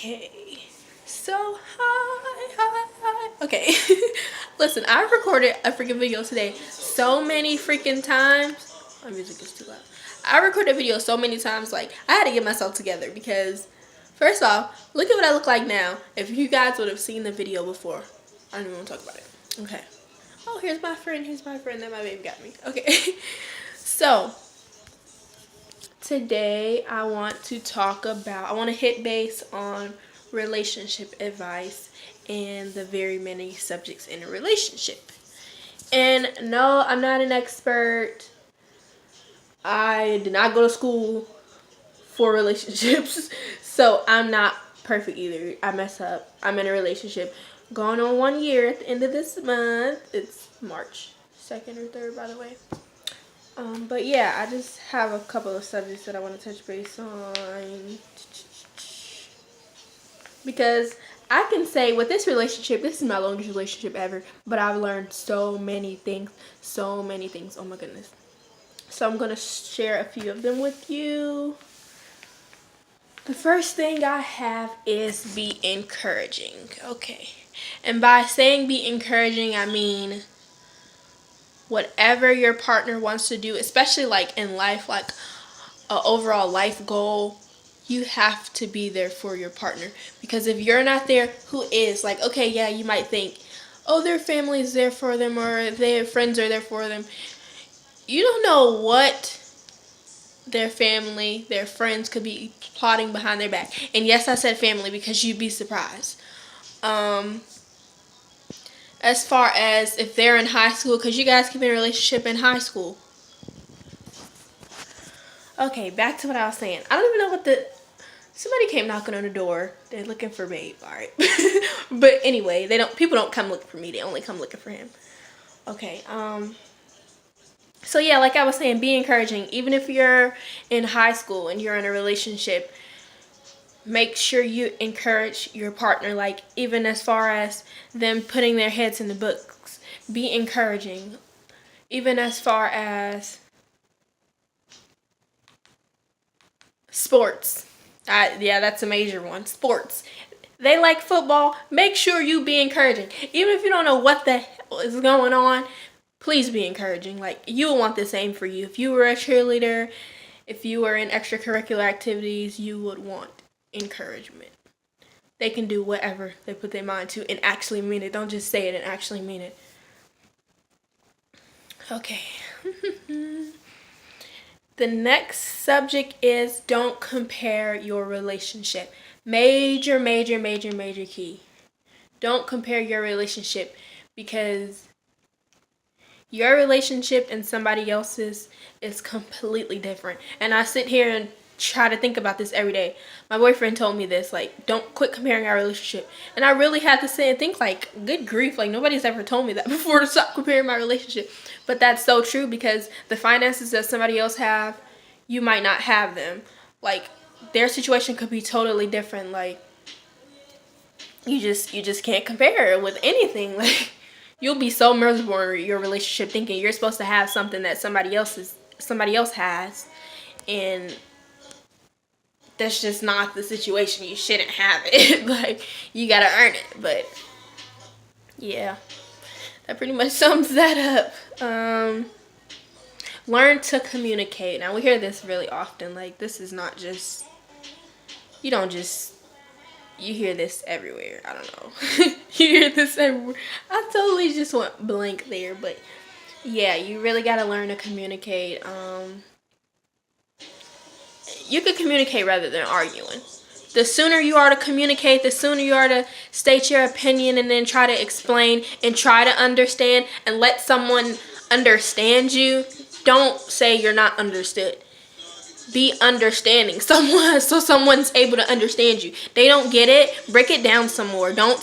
Okay, so hi. Okay, listen, I recorded a freaking video today so many freaking times. My music is too loud. I recorded a video so many times, like, I had to get myself together because, first off, look at what I look like now. If you guys would have seen the video before, I don't even want to talk about it. Okay. Oh, here's my friend, that my baby got me. Okay, so today I want to hit base on relationship advice and the very many subjects in a relationship. And no, I'm not an expert. I did not go to school for relationships, so I'm not perfect either. I mess up. I'm in a relationship going on 1 year at the end of this month. It's March 2nd or 3rd, by the way. But yeah, I just have a couple of subjects that I want to touch base on. Because I can say with this relationship, this is my longest relationship ever, but I've learned so many things. Oh my goodness. So I'm going to share a few of them with you. The first thing I have is be encouraging. Okay. And by saying be encouraging, I mean whatever your partner wants to do, especially like in life, like an overall life goal, you have to be there for your partner. Because if you're not there, who is? Like, okay, yeah, you might think, oh, their family is there for them or their friends are there for them. You don't know what their family, their friends could be plotting behind their back. And yes, I said family because you'd be surprised. As far as if they're in high school, because you guys can be in a relationship in high school. Okay, back to what I was saying. I don't even know somebody came knocking on the door. They're looking for Babe, alright. But anyway, people don't come looking for me, they only come looking for him. Okay, so yeah, like I was saying, be encouraging. Even if you're in high school and you're in a relationship, make sure you encourage your partner, like even as far as them putting their heads in the books. Be encouraging. Even as far as sports. Yeah, that's a major one. Sports. They like football. Make sure you be encouraging. Even if you don't know what the hell is going on, please be encouraging. Like, you will want the same for you. If you were a cheerleader, if you were in extracurricular activities, you would want encouragement. They can do whatever they put their mind to and actually mean it. Don't just say it and actually mean it. Okay. The next subject is don't compare your relationship. Major key. Don't compare your relationship, because your relationship and somebody else's is completely different. And I sit here and try to think about this every day. My boyfriend told me this, like, don't quit comparing our relationship. And I really had to sit and think, like, good grief, like, nobody's ever told me that before, to stop comparing my relationship. But that's so true, because the finances that somebody else have, you might not have them. Like, their situation could be totally different. Like, you just can't compare it with anything. Like, you'll be so miserable in your relationship thinking you're supposed to have something that somebody else has, and that's just not the situation. You shouldn't have it. Like, you gotta earn it. But yeah, that pretty much sums that up. Learn to communicate. Now, we hear this really often. Like, this is not just, you hear this everywhere. I don't know. You hear this everywhere. I totally just went blank there. But yeah, you really gotta learn to communicate. You could communicate rather than arguing. The sooner you are to communicate, the sooner you are to state your opinion and then try to explain and try to understand and let someone understand you. Don't say you're not understood. Be understanding so someone's able to understand you. They don't get it, break it down some more. Don't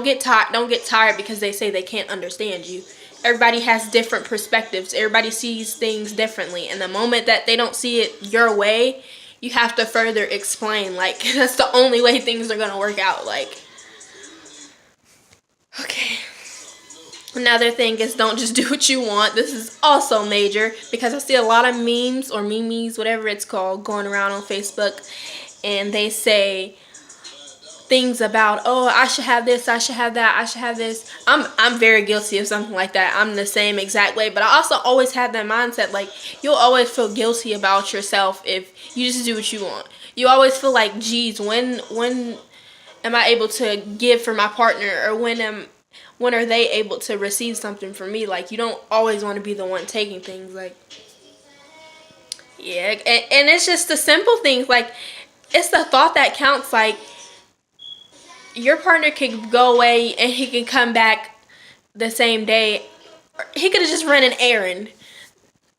get tired because they say they can't understand you. Everybody has different perspectives. Everybody sees things differently. And the moment that they don't see it your way, you have to further explain. Like, that's the only way things are going to work out. Like, okay. Another thing is don't just do what you want. This is also major, because I see a lot of memes or memes, whatever it's called, going around on Facebook. And they say, things about, oh, I should have this, I should have that, I should have this. I'm very guilty of something like that. I'm the same exact way, but I also always had that mindset, like, you'll always feel guilty about yourself if you just do what you want. You always feel like, geez, when am I able to give for my partner, or when are they able to receive something from me? Like, you don't always want to be the one taking things. Like, yeah, and it's just the simple things. Like, it's the thought that counts. Like, your partner could go away and he can come back the same day. He could have just run an errand.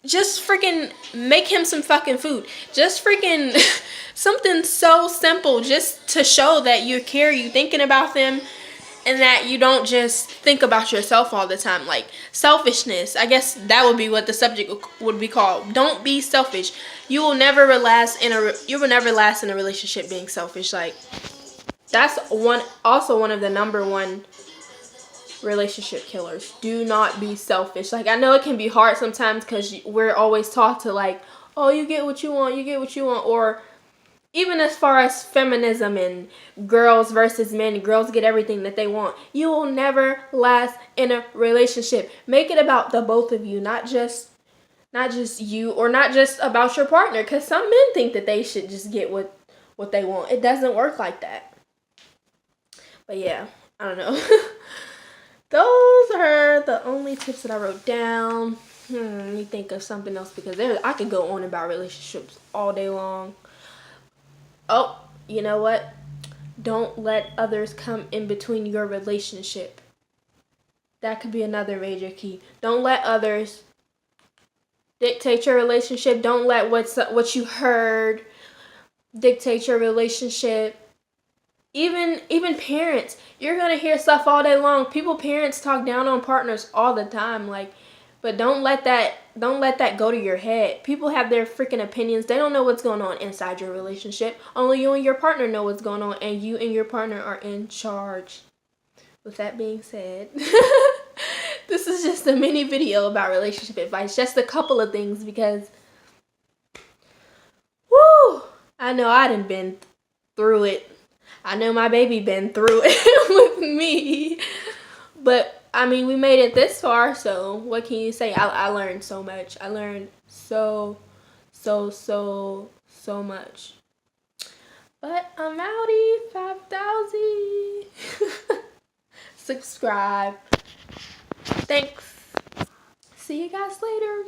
Just freaking make him some fucking food. Just freaking something so simple, just to show that you care, you thinking about them, and that you don't just think about yourself all the time. Like, selfishness, I guess that would be what the subject would be called. Don't be selfish. You will never last in a relationship being selfish. Like, that's one of the number one relationship killers. Do not be selfish. Like, I know it can be hard sometimes because we're always taught to, like, oh, you get what you want, you get what you want. Or even as far as feminism and girls versus men, girls get everything that they want. You will never last in a relationship. Make it about the both of you, not just you, or not just about your partner, because some men think that they should just get what they want. It doesn't work like that. But yeah, I don't know. Those are the only tips that I wrote down. Let me think of something else, because I could go on about relationships all day long. Oh, you know what? Don't let others come in between your relationship. That could be another major key. Don't let others dictate your relationship. Don't let what you heard dictate your relationship. Even parents, you're gonna hear stuff all day long. Parents talk down on partners all the time, like, but don't let that go to your head. People have their freaking opinions. They don't know what's going on inside your relationship. Only you and your partner know what's going on, and you and your partner are in charge. With that being said, this is just a mini video about relationship advice. Just a couple of things, because, whoo, I know I done been through it. I know my baby been through it with me. But, I mean, we made it this far, so what can you say? I learned so much. I learned so much. But I'm outie. 5,000. Subscribe. Thanks. See you guys later.